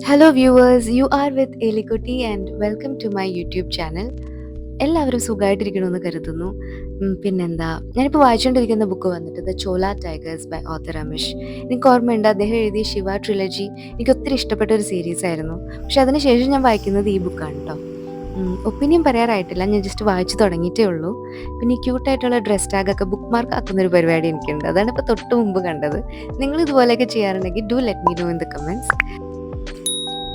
Hello viewers, you are with Elikkutty and welcome to my YouTube channel. എല്ലാവരും സുഖമായിട്ടിരിക്കണമെന്ന് കരുതുന്നു. പിന്നെന്താ, ഞാനിപ്പോൾ വായിച്ചുകൊണ്ടിരിക്കുന്ന ബുക്ക് വന്നിട്ട് the Chola tigers by author Amish. എനിക്ക് ഓർമ്മയുണ്ട്, അദ്ദേഹം എഴുതിയ ശിവ ട്രിലജി എനിക്ക് ഒത്തിരി ഇഷ്ടപ്പെട്ട ഒരു സീരീസ് ആയിരുന്നു. പക്ഷെ അതിനുശേഷം ഞാൻ വായിക്കുന്നത് ഈ ബുക്കാണ് കേട്ടോ. ഒപ്പീനിയൻ പറയാറായിട്ടില്ല, ഞാൻ ജസ്റ്റ് വായിച്ചു തുടങ്ങിയിട്ടേ ഉള്ളൂ. പിന്നെ ഈ ക്യൂട്ടായിട്ടുള്ള ഡ്രസ് ടാഗൊക്കെ ബുക്ക് മാർക്ക് ആക്കുന്നൊരു പരിപാടി എനിക്കുണ്ട്. അതാണ് ഇപ്പോൾ തൊട്ട് മുമ്പ് കണ്ടത്. നിങ്ങൾ ഇതുപോലെയൊക്കെ ചെയ്യാറുണ്ടെങ്കിൽ do let me know in the comments.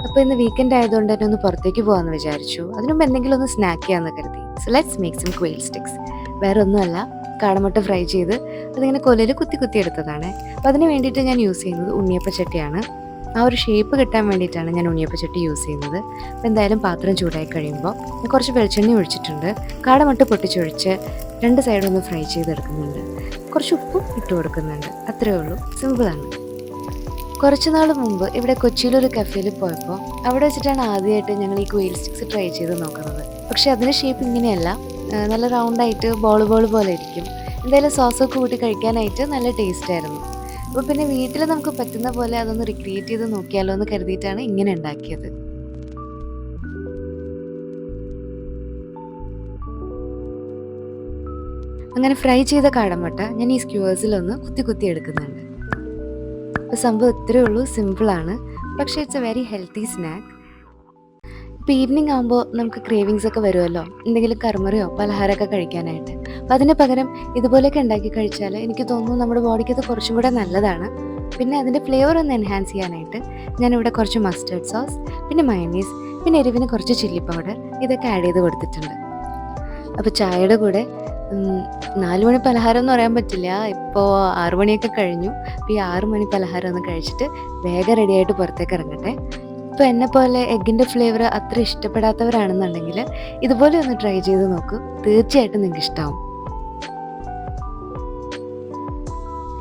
അപ്പോൾ ഇന്ന് വീക്കെൻഡ് ആയതുകൊണ്ട് തന്നെ ഒന്ന് പുറത്തേക്ക് പോകാമെന്ന് വിചാരിച്ചു. അതിനുമുമ്പ് എന്തെങ്കിലും ഒന്ന് സ്നാക്ക് ചെയ്യാമെന്ന് കരുതി. So let's make some quail sticks. വേറെ ഒന്നുമല്ല, കാടമുട്ട ഫ്രൈ ചെയ്ത് അതിങ്ങനെ കൊലയിൽ കുത്തി കുത്തി എടുത്തതാണ്. അപ്പോൾ അതിന് വേണ്ടിയിട്ട് ഞാൻ യൂസ് ചെയ്യുന്നത് ഉണ്ണിയപ്പച്ചട്ടിയാണ്. ആ ഒരു ഷേപ്പ് കിട്ടാൻ വേണ്ടിയിട്ടാണ് ഞാൻ ഉണ്ണിയപ്പച്ചട്ടി യൂസ് ചെയ്യുന്നത്. അപ്പോൾ എന്തായാലും പാത്രം ചൂടായി കഴിയുമ്പോൾ ഞാൻ കുറച്ച് വെളിച്ചെണ്ണ ഒഴിച്ചിട്ടുണ്ട്. കാടമുട്ട പൊട്ടിച്ചൊഴിച്ച് രണ്ട് സൈഡും ഒന്ന് ഫ്രൈ ചെയ്തെടുക്കുന്നുണ്ട്. കുറച്ച് ഉപ്പും ഇട്ട് കൊടുക്കുന്നുണ്ട്. അത്രയേ ഉള്ളൂ, സിമ്പിളാണ്. കുറച്ച് നാൾ മുമ്പ് ഇവിടെ കൊച്ചിയിലൊരു കഫേയിൽ പോയപ്പോൾ അവിടെ വെച്ചിട്ടാണ് ആദ്യമായിട്ട് ഞങ്ങൾ ഈ ക്വെയിൽ സ്റ്റിക്സ് ട്രൈ ചെയ്ത് നോക്കുന്നത്. പക്ഷെ അതിൻ്റെ ഷേപ്പ് ഇങ്ങനെയല്ല, നല്ല റൗണ്ടായിട്ട് ബോൾ പോലെ ഇരിക്കും. എന്തായാലും സോസൊക്കെ കൂട്ടി കഴിക്കാനായിട്ട് നല്ല ടേസ്റ്റ് ആയിരുന്നു. അപ്പോൾ പിന്നെ വീട്ടിൽ നമുക്ക് പറ്റുന്ന പോലെ അതൊന്ന് റിക്രിയേറ്റ് ചെയ്ത് നോക്കിയാലോ എന്ന് കരുതിയിട്ടാണ് ഇങ്ങനെ ഉണ്ടാക്കിയത്. അങ്ങനെ ഫ്രൈ ചെയ്ത കാടമുട്ട ഞാൻ ഈ സ്ക്യൂവേഴ്സിലൊന്ന് കുത്തി കുത്തി എടുക്കുന്നുണ്ട്. അപ്പോൾ സംഭവം ഇത്രയേ ഉള്ളൂ, സിമ്പിളാണ്. പക്ഷേ it's A very healthy snack. ഇപ്പോൾ ഈവനിങ് ആകുമ്പോൾ നമുക്ക് ക്രേവിങ്സ് ഒക്കെ വരുമല്ലോ, എന്തെങ്കിലും കർമ്മറിയോ പലഹാരമൊക്കെ കഴിക്കാനായിട്ട്. അപ്പോൾ അതിന് പകരം ഇതുപോലെയൊക്കെ ഉണ്ടാക്കി കഴിച്ചാൽ എനിക്ക് തോന്നുന്നു നമ്മുടെ ബോഡിക്ക് അത് കുറച്ചും കൂടെ നല്ലതാണ്. പിന്നെ അതിൻ്റെ ഫ്ലേവർ ഒന്ന് എൻഹാൻസ് ചെയ്യാനായിട്ട് ഞാനിവിടെ കുറച്ച് മസ്റ്റേർഡ് സോസ്, പിന്നെ മയണീസ്, പിന്നെ എരിവിന് കുറച്ച് ചില്ലി പൗഡർ, ഇതൊക്കെ ആഡ് ചെയ്ത് കൊടുത്തിട്ടുണ്ട്. അപ്പോൾ ചായയുടെ കൂടെ 4 മണി പലഹാരം എന്ന് പറയാൻ പറ്റില്ല, ഇപ്പോൾ 6 മണിയൊക്കെ കഴിഞ്ഞു. അപ്പോൾ ഈ 6 മണി പലഹാരം ഒന്ന് കഴിച്ചിട്ട് വേഗം റെഡിയായിട്ട് പുറത്തേക്ക് ഇറങ്ങട്ടെ. ഇപ്പോൾ എന്നെപ്പോലെ എഗ്ഗിൻ്റെ ഫ്ലേവർ അത്ര ഇഷ്ടപ്പെടാത്തവരാണെന്നുണ്ടെങ്കിൽ ഇതുപോലെ ഒന്ന് ട്രൈ ചെയ്ത് നോക്കൂ, തീർച്ചയായിട്ടും നിങ്ങൾക്ക് ഇഷ്ടമാവും.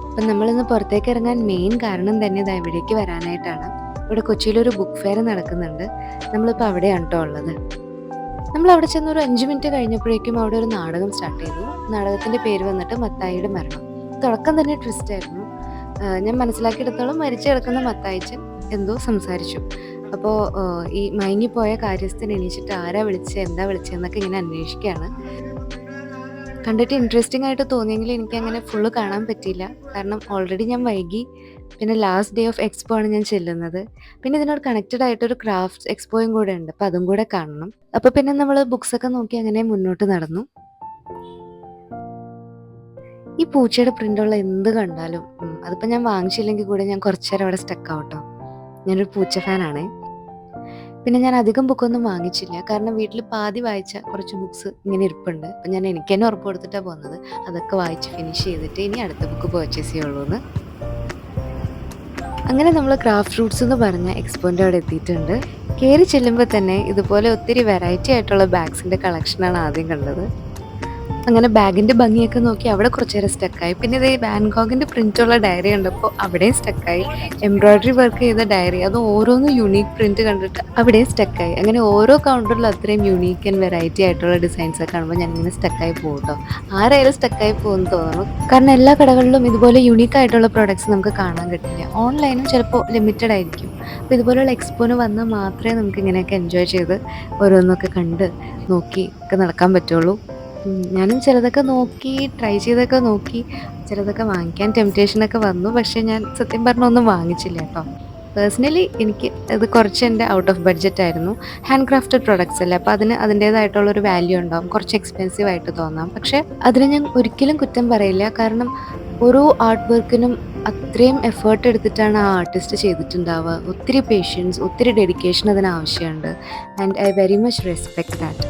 അപ്പം നമ്മളിന്ന് പുറത്തേക്ക് ഇറങ്ങാൻ മെയിൻ കാരണം തന്നെ ഇതാ ഇവിടേക്ക് വരാനായിട്ടാണ്. ഇവിടെ കൊച്ചിയിലൊരു ബുക്ക് ഫെയർ നടക്കുന്നുണ്ട്. നമ്മളിപ്പോൾ അവിടെയാണ് കേട്ടോ ഉള്ളത്. നമ്മൾ അവിടെ ചെന്ന് ഒരു 5 മിനിറ്റ് കഴിഞ്ഞപ്പോഴേക്കും അവിടെ ഒരു നാടകം സ്റ്റാർട്ട് ചെയ്തു. നാടകത്തിൻ്റെ പേര് വന്നിട്ട് മത്തായിയുടെ മരണം. തുടക്കം തന്നെ ട്വിസ്റ്റ് ആയിരുന്നു. ഞാൻ മനസ്സിലാക്കിയെടുത്തോളം മരിച്ചു കിടക്കുന്ന മത്തായിച്ചൻ എന്തോ സംസാരിച്ചു. അപ്പോൾ ഈ മയങ്ങിപ്പോയ കാര്യസ്ഥൻ എണീച്ചിട്ട് ആരാ വിളിച്ചത്, എന്താ വിളിച്ചതെന്നൊക്കെ ഇങ്ങനെ അന്വേഷിക്കുകയാണ്. കണ്ടിട്ട് ഇൻട്രസ്റ്റിംഗ് ആയിട്ട് തോന്നിയെങ്കിലും എനിക്ക് അങ്ങനെ ഫുള്ള് കാണാൻ പറ്റിയില്ല, കാരണം ഓൾറെഡി ഞാൻ വൈകി. പിന്നെ ലാസ്റ്റ് ഡേ ഓഫ് എക്സ്പോ ആണ് ഞാൻ ചെല്ലുന്നത്. പിന്നെ ഇതിനോട് കണക്റ്റഡ് ആയിട്ടൊരു ക്രാഫ്റ്റ്സ് എക്സ്പോയും കൂടെ ഉണ്ട്, അപ്പോൾ അതും കൂടെ കാണണം. അപ്പോൾ പിന്നെ നമ്മൾ ബുക്സൊക്കെ നോക്കി അങ്ങനെ മുന്നോട്ട് നടന്നു. ഈ പൂച്ചയുടെ പ്രിൻ്റുള്ള എന്ത് കണ്ടാലും അതിപ്പോൾ ഞാൻ വാങ്ങിച്ചില്ലെങ്കിൽ കൂടെ ഞാൻ കുറച്ച് നേരം അവിടെ സ്റ്റക്ക് ആവട്ടോ. ഞാനൊരു പൂച്ച ഫാനാണേ. പിന്നെ ഞാൻ അധികം ബുക്കൊന്നും വാങ്ങിച്ചില്ല, കാരണം വീട്ടിൽ പാതി വായിച്ച കുറച്ച് ബുക്സ് ഇങ്ങനെ ഇരിപ്പുണ്ട്. അപ്പം ഞാൻ എനിക്ക് തന്നെ ഉറപ്പ് കൊടുത്തിട്ടാണ് പോകുന്നത്, അതൊക്കെ വായിച്ച് ഫിനിഷ് ചെയ്തിട്ട് ഇനി അടുത്ത ബുക്ക് പർച്ചേസ് ചെയ്യുള്ളൂ എന്ന്. അങ്ങനെ നമ്മൾ ക്രാഫ്റ്റ് ഫ്രൂട്ട്സ് എന്ന് പറഞ്ഞ എക്സ്പോൻ്റെ അവിടെ എത്തിയിട്ടുണ്ട്. കയറി ചെല്ലുമ്പോൾ തന്നെ ഇതുപോലെ ഒത്തിരി വെറൈറ്റി ആയിട്ടുള്ള ബാഗ്സിൻ്റെ കളക്ഷനാണ് ആദ്യം കണ്ടത്. അങ്ങനെ ബാഗിൻ്റെ ഭംഗിയൊക്കെ നോക്കി അവിടെ കുറച്ച് നേരം സ്റ്റക്കായി. പിന്നെ ഇത് വാൻഗോഗിൻ്റെ പ്രിൻ്റുള്ള ഡയറി കണ്ടപ്പോൾ അവിടെയും സ്റ്റക്കായി. എംബ്രോയ്ഡറി വർക്ക് ചെയ്ത ഡയറി, അത് ഓരോന്നും യുണീക്ക് പ്രിൻറ്റ് കണ്ടിട്ട് അവിടെയും സ്റ്റക്കായി. അങ്ങനെ ഓരോ കൗണ്ടറിലും അത്രയും യുണീക്ക് ആൻഡ് വെറൈറ്റി ആയിട്ടുള്ള ഡിസൈൻസൊക്കെ കാണുമ്പോൾ ഞാൻ ഇങ്ങനെ സ്റ്റക്കായി പോകും കേട്ടോ. ആരായാലും സ്റ്റക്കായി പോകുമെന്ന് തോന്നുന്നു, കാരണം എല്ലാ കടകളിലും ഇതുപോലെ യുണീക്ക് ആയിട്ടുള്ള പ്രോഡക്റ്റ്സ് നമുക്ക് കാണാൻ കിട്ടില്ല. ഓൺലൈനും ചിലപ്പോൾ ലിമിറ്റഡ് ആയിരിക്കും. അപ്പോൾ ഇതുപോലെയുള്ള എക്സ്പോന് വന്നാൽ മാത്രമേ നമുക്ക് ഇങ്ങനെയൊക്കെ എൻജോയ് ചെയ്ത് ഓരോന്നൊക്കെ കണ്ട് നോക്കി ഒക്കെ നടക്കാൻ പറ്റുള്ളൂ. ഞാനും ചിലതൊക്കെ നോക്കി ട്രൈ ചെയ്തൊക്കെ നോക്കി, ചിലതൊക്കെ വാങ്ങിക്കാൻ ടെംപ്റ്റേഷനൊക്കെ വന്നു. പക്ഷേ ഞാൻ സത്യം പറഞ്ഞാൽ ഒന്നും വാങ്ങിച്ചില്ല കേട്ടോ. പേഴ്സണലി എനിക്ക് ഇത് കുറച്ച് എൻ്റെ ഔട്ട് ഓഫ് ബഡ്ജറ്റ് ആയിരുന്നു. ഹാൻഡ് ക്രാഫ്റ്റഡ് പ്രൊഡക്ട്സ് അല്ലേ, അപ്പോൾ അതിന് അതിൻ്റേതായിട്ടുള്ളൊരു വാല്യൂ ഉണ്ടാവും. കുറച്ച് എക്സ്പെൻസീവ് ആയിട്ട് തോന്നാം, പക്ഷേ അതിന് ഞാൻ ഒരിക്കലും കുറ്റം പറയില്ല. കാരണം ഓരോ ആർട്ട് വർക്കിനും അത്രയും എഫേർട്ട് എടുത്തിട്ടാണ് ആ ആർട്ടിസ്റ്റ് ചെയ്തിട്ടുണ്ടാവുക. ഒത്തിരി പേഷ്യൻസ്, ഒത്തിരി ഡെഡിക്കേഷൻ അതിന് ആവശ്യമുണ്ട്. And I very much respect that.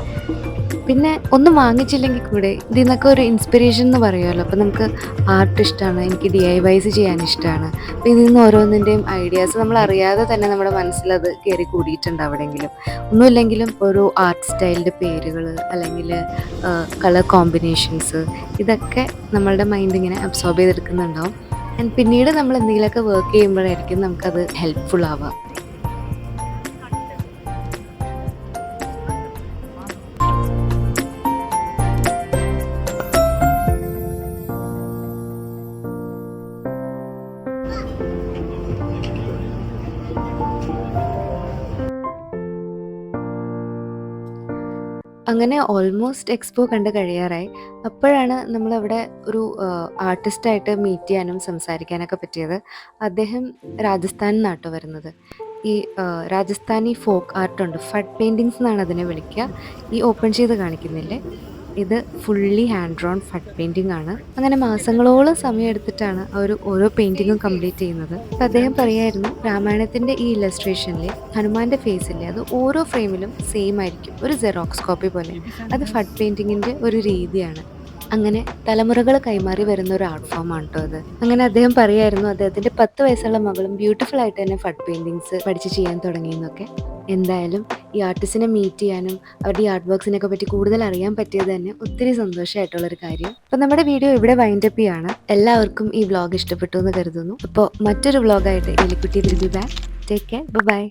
പിന്നെ ഒന്നും വാങ്ങിച്ചില്ലെങ്കിൽ കൂടെ ഇതിൽ നിന്നൊക്കെ ഒരു ഇൻസ്പിറേഷൻ എന്ന് പറയുമല്ലോ. അപ്പോൾ നമുക്ക് ആർട്ട് ഇഷ്ടമാണ്, എനിക്ക് DIYs ചെയ്യാൻ ഇഷ്ടമാണ്. അപ്പോൾ ഇതിൽ നിന്ന് ഓരോന്നിൻ്റെയും ഐഡിയാസ് നമ്മൾ അറിയാതെ തന്നെ നമ്മുടെ മനസ്സിലത് കയറി കൂടിയിട്ടുണ്ട് എവിടെയെങ്കിലും. ഒന്നുമില്ലെങ്കിലും ഓരോ ആർട്ട് സ്റ്റൈലിൻ്റെ പേരുകൾ, അല്ലെങ്കിൽ കളർ കോമ്പിനേഷൻസ്, ഇതൊക്കെ നമ്മളുടെ മൈൻഡ് ഇങ്ങനെ അബ്സോർബ് ചെയ്തെടുക്കുന്നുണ്ടാവും. ആൻഡ് പിന്നീട് നമ്മൾ എന്തെങ്കിലുമൊക്കെ വർക്ക് ചെയ്യുമ്പോഴായിരിക്കും നമുക്കത് ഹെൽപ്ഫുൾ ആവുക. അങ്ങനെ ഓൾമോസ്റ്റ് എക്സ്പോ കണ്ട് കഴിയാറായി. അപ്പോഴാണ് നമ്മളവിടെ ഒരു ആർട്ടിസ്റ്റായിട്ട് മീറ്റ് ചെയ്യാനും സംസാരിക്കാനൊക്കെ പറ്റിയത്. അദ്ദേഹം രാജസ്ഥാനിൽ നിന്നാട്ടോ വരുന്നത്. ഈ രാജസ്ഥാനി ഫോക്ക് ആർട്ടുണ്ട്. ഫഡ് പെയിൻറ്റിങ്സ് എന്നാണ് അതിനെ വിളിക്കുക. ഈ ഓപ്പൺ ചെയ്ത് കാണിക്കുന്നില്ലേ, ഇത് ഫുള്ളി ഹാൻഡ് ഡ്രോൺ ഫഡ് പെയിൻറ്റിംഗ് ആണ്. അങ്ങനെ മാസങ്ങളോളം സമയമെടുത്തിട്ടാണ് അവർ ഓരോ പെയിൻറ്റിങ്ങും കംപ്ലീറ്റ് ചെയ്യുന്നത്. അപ്പം അദ്ദേഹം പറയായിരുന്നു, രാമായണത്തിൻ്റെ ഈ ഇല്ലസ്ട്രേഷനിൽ ഹനുമാന്റെ ഫേസ് ഇല്ലേ, അത് ഓരോ ഫ്രെയിമിലും സെയിം ആയിരിക്കും, ഒരു ജെറോക്സ് കോപ്പി പോലെ. അത് ഫഡ് പെയിൻറ്റിങ്ങിൻ്റെ ഒരു രീതിയാണ്. അങ്ങനെ തലമുറകൾ കൈമാറി വരുന്ന ഒരു ആർട്ട് ഫോമാണ് കേട്ടോ അത്. അങ്ങനെ അദ്ദേഹം പറയായിരുന്നു, അദ്ദേഹത്തിൻ്റെ 10 വയസ്സുള്ള മകളും ബ്യൂട്ടിഫുൾ ആയിട്ട് തന്നെ ഫഡ് പെയിൻറ്റിങ്സ് പഠിച്ച് ചെയ്യാൻ തുടങ്ങിയെന്നൊക്കെ. എന്തായാലും ഈ ആർട്ടിസ്റ്റിനെ മീറ്റ് ചെയ്യാനും അവരുടെ ഈ ആർട്ട് വർക്ക്സിനെയൊക്കെ പറ്റി കൂടുതൽ അറിയാൻ പറ്റിയത് തന്നെ ഒത്തിരി സന്തോഷമായിട്ടുള്ളൊരു കാര്യം. അപ്പോൾ നമ്മുടെ വീഡിയോ ഇവിടെ വൈൻഡപ്പ് ചെയ്യാണ്. എല്ലാവർക്കും ഈ വ്ളോഗ് ഇഷ്ടപ്പെട്ടു എന്ന് കരുതുന്നു. അപ്പോൾ മറ്റൊരു വ്ളോഗായിട്ട് Elikkutty will be back. Take care, by.